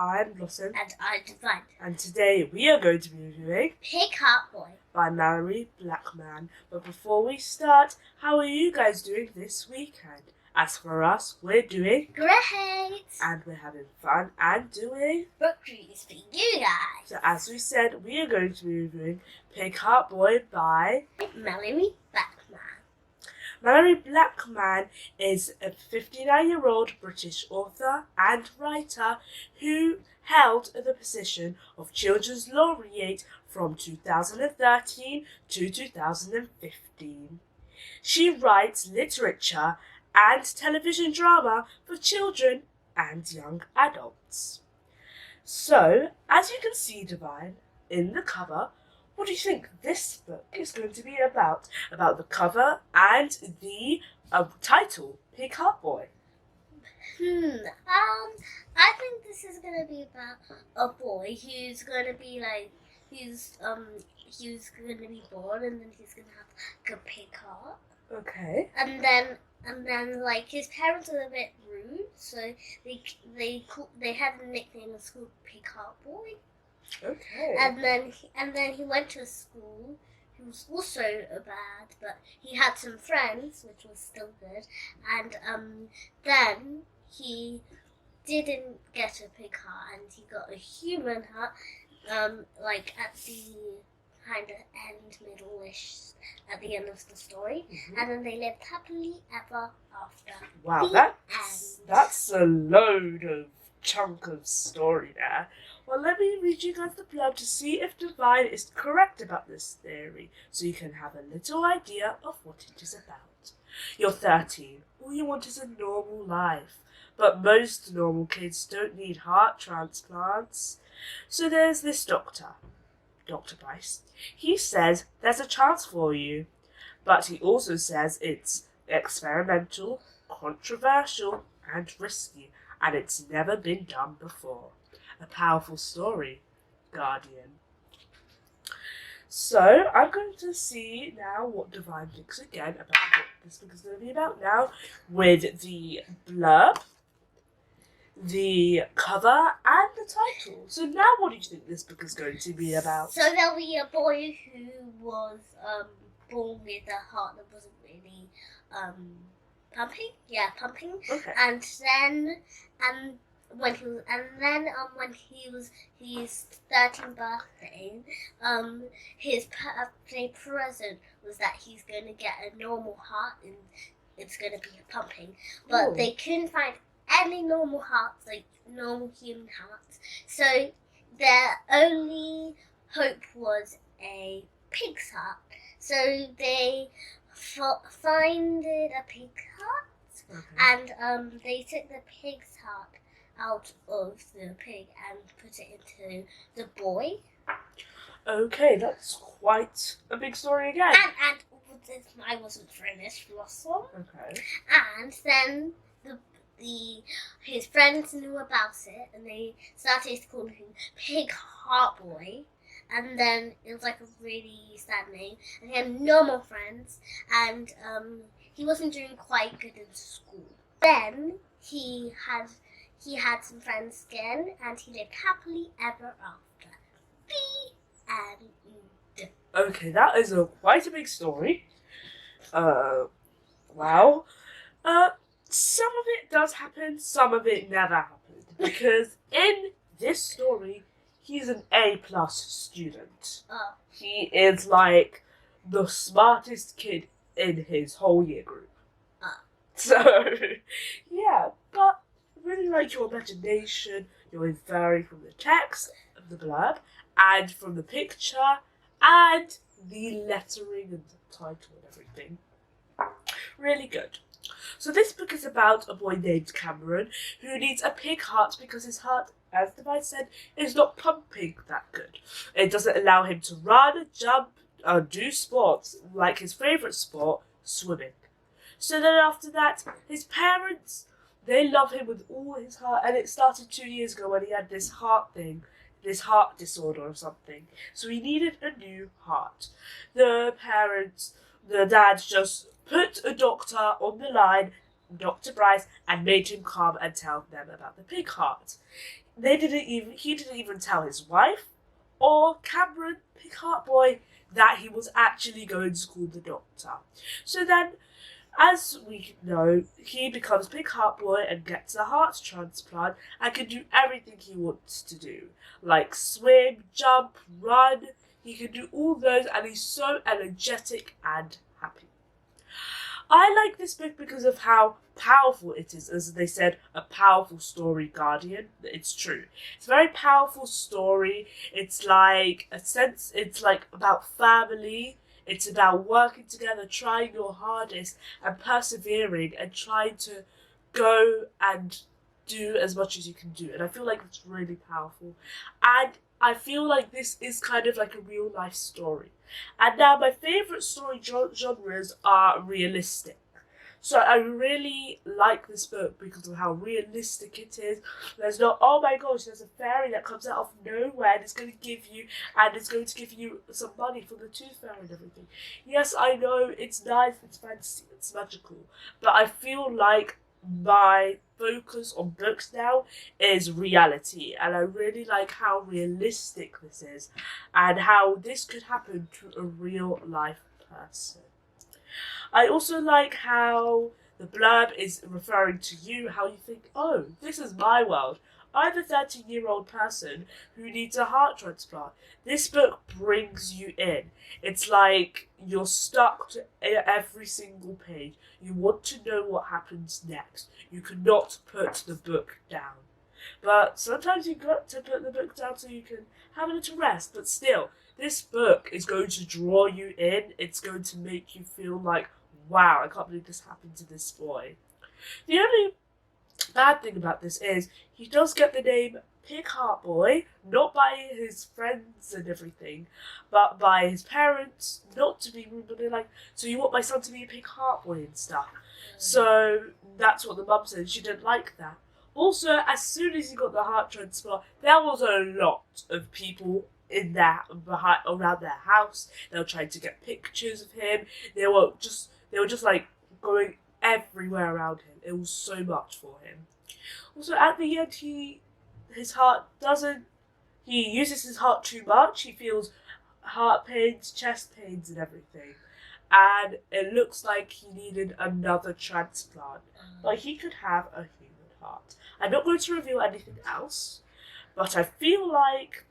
I'm Blossom. And I'm Divine. And today we are going to be reviewing Pig Heart Boy by Melonie Blackman. But before we start, how are you guys doing this weekend? As for us, we're doing great! And we're having fun and doing book reviews for you guys. So as we said, we are going to be reviewing Pig Heart Boy by Melonie Blackman. Melonie Blackman is a 59-year-old British author and writer who held the position of Children's Laureate from 2013 to 2015. She writes literature and television drama for children and young adults. So, as you can see, Divine, in the cover, what do you think this book is going to be about? About the cover and the title, Pig Heart Boy. I think this is going to be about a boy who's going to be he's going to be born and then he's going to have a pig heart. Okay. And then his parents are a bit rude, so they had a nickname in school, Pig Heart Boy. Okay. And then he went to a school. He was also bad, but he had some friends, which was still good. And then he didn't get a pig heart, and he got a human heart. At the kind of middle-ish, at the end of the story, and then they lived happily ever after. Wow, that's a load of chunk of story there. Well, let me read you guys the blurb to see if Divine is correct about this theory, so you can have a little idea of what it is about. You're 13. All you want is a normal life. But most normal kids don't need heart transplants. So there's this doctor, Dr. Bryce. He says there's a chance for you, but he also says it's experimental, controversial, and risky, and it's never been done before. A powerful story, Guardian. So, I'm going to see now what Divine thinks again about what this book is going to be about now, with the blurb, the cover, and the title. So now what do you think this book is going to be about? So there'll be a boy who was born with a heart that wasn't really pumping. Yeah, pumping. Okay. And then when he was his 13th birthday, his birthday present was that he's going to get a normal heart and it's going to be pumping. But they couldn't find any normal hearts, like normal human hearts. So their only hope was a pig's heart. So they found a pig heart, and they took the pig's heart out of the pig and put it into the boy. Okay, that's quite a big story again. And I wasn't finished, Blossom. Okay. And then his friends knew about it, and they started calling him Pig Heart Boy. And then it was like a really sad name. And he had no more friends, and he wasn't doing quite good in school. Then he had some friends again, and he lived happily ever after. The end. Okay, that is quite a big story. Wow. Some of it does happen, some of it never happened. Because in this story, he's an A+ student. He is like the smartest kid in his whole year group. So, yeah, but really like your imagination, you're inferring from the text of the blurb, and from the picture, and the lettering and the title and everything. Really good. So this book is about a boy named Cameron who needs a pig heart because his heart, as Divine said, is not pumping that good. It doesn't allow him to run, jump, or do sports like his favourite sport, swimming. So then after that, his parents, they love him with all his heart, and it started 2 years ago when he had this heart disorder or something. So he needed a new heart. The dad just put a doctor on the line, Dr. Bryce, and made him come and tell them about the pig heart. he didn't even tell his wife or Cameron, Pig Heart Boy, that he was actually going to call the doctor. So then, as we know, he becomes Big Heart Boy and gets a heart transplant and can do everything he wants to do. Like swim, jump, run. He can do all those and he's so energetic and happy. I like this book because of how powerful it is. As they said, a powerful story, Guardian. It's true. It's a very powerful story. It's like it's like about family. It's about working together, trying your hardest and persevering and trying to go and do as much as you can do. And I feel like it's really powerful. And I feel like this is kind of like a real life story. And now my favourite story genres are realistic. So I really like this book because of how realistic it is. There's not, oh my gosh, there's a fairy that comes out of nowhere and it's going to give you some money for the tooth fairy and everything. Yes, I know, it's nice, it's fancy, it's magical. But I feel like my focus on books now is reality, and I really like how realistic this is and how this could happen to a real life person. I also like how the blurb is referring to you, how you think, oh, this is my world. I'm a 13-year-old person who needs a heart transplant. This book brings you in. It's like you're stuck to every single page. You want to know what happens next. You cannot put the book down. But sometimes you've got to put the book down so you can have a little rest. But still, this book is going to draw you in. It's going to make you feel like, wow, I can't believe this happened to this boy. The only bad thing about this is he does get the name Pig Heart Boy, not by his friends and everything, but by his parents, not to be rude, but they're like, so you want my son to be a Pig Heart Boy and stuff. So that's what the mum said. She didn't like that. Also, as soon as he got the heart transplant, there was a lot of people in there around their house. They were trying to get pictures of him. They were just like going everywhere around him. It was so much for him. Also, at the end, he uses his heart too much. He feels heart pains, chest pains and everything. And it looks like he needed another transplant. But he could have a human heart. I'm not going to reveal anything else, but I feel like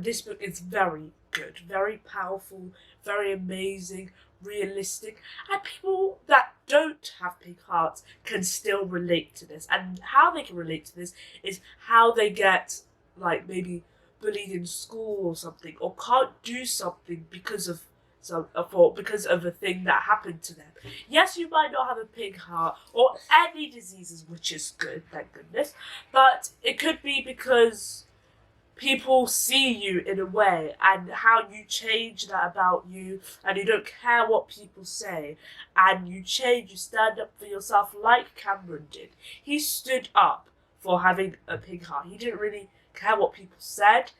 this book is very good, very powerful, very amazing, realistic, and people that don't have pig hearts can still relate to this. And how they can relate to this is how they get, like, maybe bullied in school or something, or can't do something because of a thing that happened to them. Yes, you might not have a pig heart or any diseases, which is good, thank goodness, but it could be because people see you in a way and how you change that about you, and you don't care what people say, and you change, you stand up for yourself like Cameron did. He stood up for having a pig heart. He didn't really care what people said,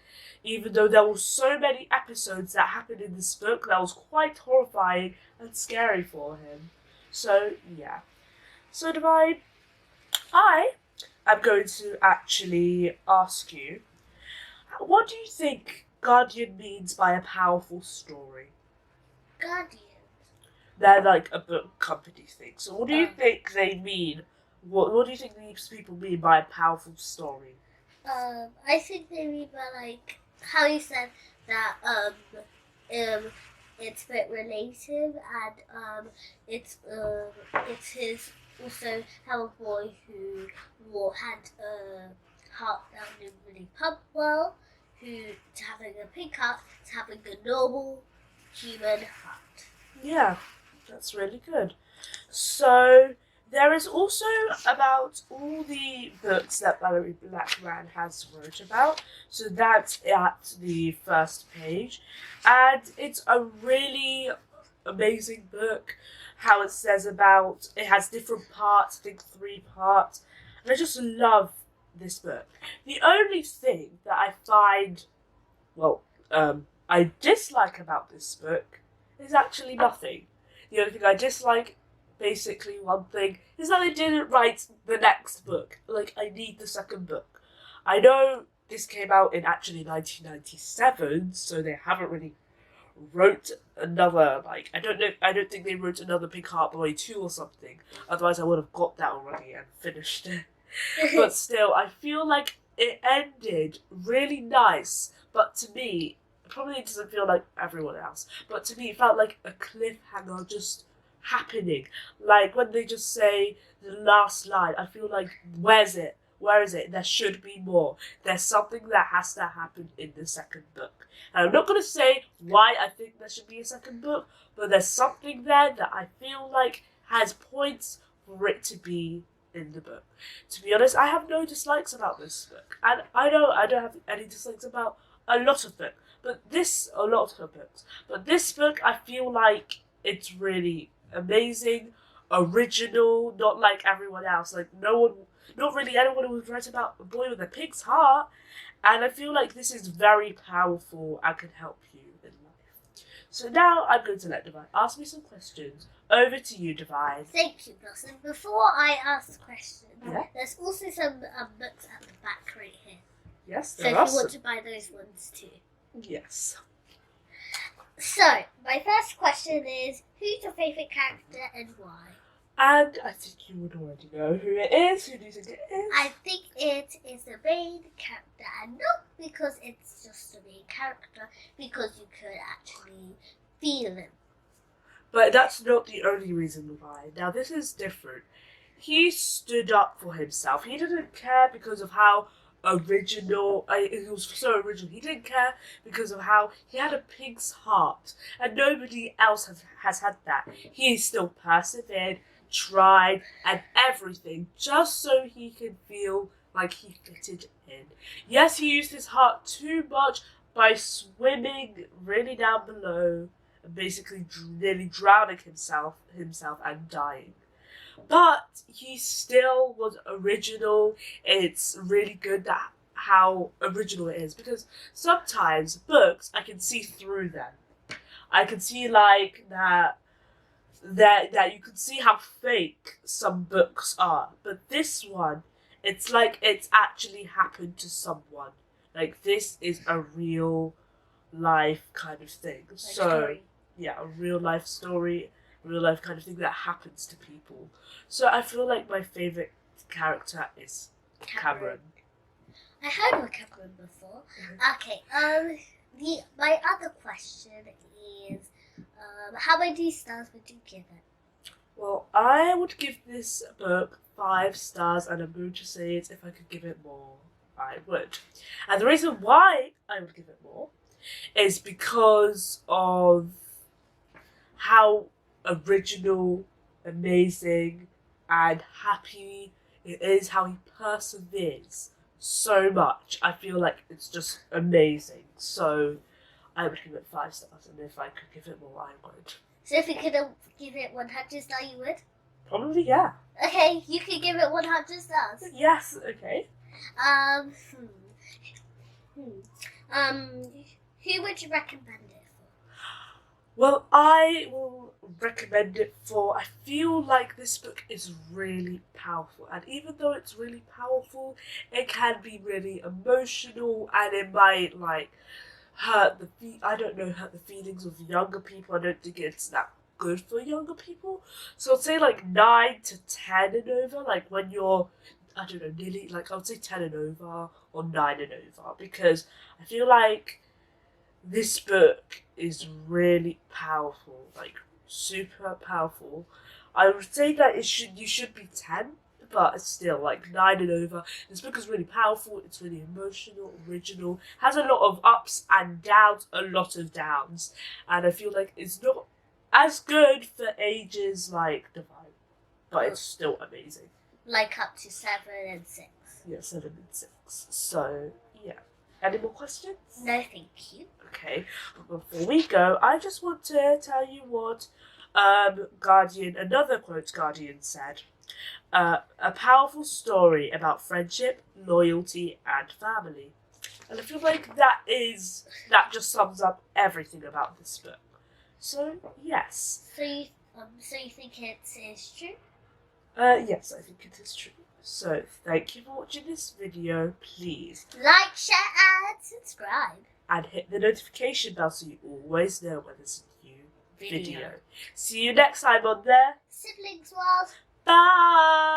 even though there were so many episodes that happened in this book that was quite horrifying and scary for him. So yeah. So Divine, I am going to actually ask you, what do you think Guardian means by a powerful story? Guardian. They're like a book company thing. So what do you think they mean? What do you think these people mean by a powerful story? I think they mean by, like, how you said that it's a bit related, and it's his also how a boy who had a heart that didn't really pump well, who to having a pig heart to having a normal human heart. Yeah, that's really good. So there is also about all the books that Melonie Blackman has wrote about. So that's at the first page. And it's a really amazing book. How it says about, it has different parts, I think 3 parts. And I just love this book. The only thing that I find, I dislike about this book is actually nothing. The only thing I dislike, basically one thing, is that they didn't write the next book. Like, I need the second book. I know this came out in actually 1997, so they haven't really wrote another, like, I don't think they wrote another Big Heart Boy 2 or something. Otherwise I would have got that already and finished it. But still, I feel like it ended really nice, but to me, it probably doesn't feel like everyone else, but to me it felt like a cliffhanger just happening. Like when they just say the last line, I feel like, where's it? Where is it? There should be more. There's something that has to happen in the second book. And I'm not going to say why I think there should be a second book, but there's something there that I feel like has points for it to be in the book. To be honest, I have no dislikes about this book. And I know I don't have any dislikes about a lot of books. But this book, I feel like it's really amazing, original, not like everyone else. Like not really anyone would write about a boy with a pig's heart. And I feel like this is very powerful and can help you in life. So now I'm going to let Divine ask me some questions. Over to you, Divine. Thank you, Blossom. Before I ask the question, Yeah. there's also some books at the back right here. Yes, So there if are you want some. to buy those ones too. Yes. So, my first question is, who's your favourite character and why? And I think you would already know who it is. Who do you think it is? I think it is the main character, and not because it's just the main character, because you could actually feel him. But that's not the only reason why. Now, this is different. He stood up for himself. He didn't care because of how original, it was so original. He didn't care because of how he had a pig's heart. And nobody else has had that. He still persevered, tried, and everything, just so he could feel like he fitted in. Yes, he used his heart too much by swimming really down below, basically nearly drowning himself and dying. But he still was original. It's really good that how original it is, because sometimes books I can see through them. I can see like that you can see how fake some books are. But this one, it's like it's actually happened to someone. Like this is a real life kind of thing. Story. Yeah, a real life story, real life kind of thing that happens to people. So I feel like my favourite character is Cameron. I heard of Cameron before. Okay, my other question is, how many stars would you give it? Well, I would give this book 5 stars, and I'm going to say it, if I could give it more, I would. And the reason why I would give it more is because of how original, amazing, and happy it is, how he perseveres so much. I feel like it's just amazing. So I would give it 5 stars, and if I could give it more, I would. So if you could give it 100 stars, you would? Probably, yeah. Okay, you could give it 100 stars. Yes, okay. Who would you recommend it for? Well, I will recommend it for, I feel like this book is really powerful, and even though it's really powerful, it can be really emotional, and it might like hurt the feelings of younger people. I don't think it's that good for younger people. So I'd say like 9 to 10 and over, like when you're, I don't know, nearly, like I would say 10 and over or 9 and over, because I feel like this book is really powerful, like super powerful. I would say that you should be 10, but it's still like 9 and over. This book is really powerful, it's really emotional, original, has a lot of ups and downs, a lot of downs, and I feel like it's not as good for ages like Divine, but it's still amazing. Like up to 7 and 6. Yeah, 7 and 6. So, yeah. Any more questions? No, thank you. Okay, but before we go, I just want to tell you what another quote Guardian said. A powerful story about friendship, loyalty, and family. And I feel like that just sums up everything about this book. So, yes. So you think it is true? Yes, I think it is true. So, thank you for watching this video. Please like, share, and subscribe. And hit the notification bell so you always know when there's a new video. See you next time on the Siblings World. Bye!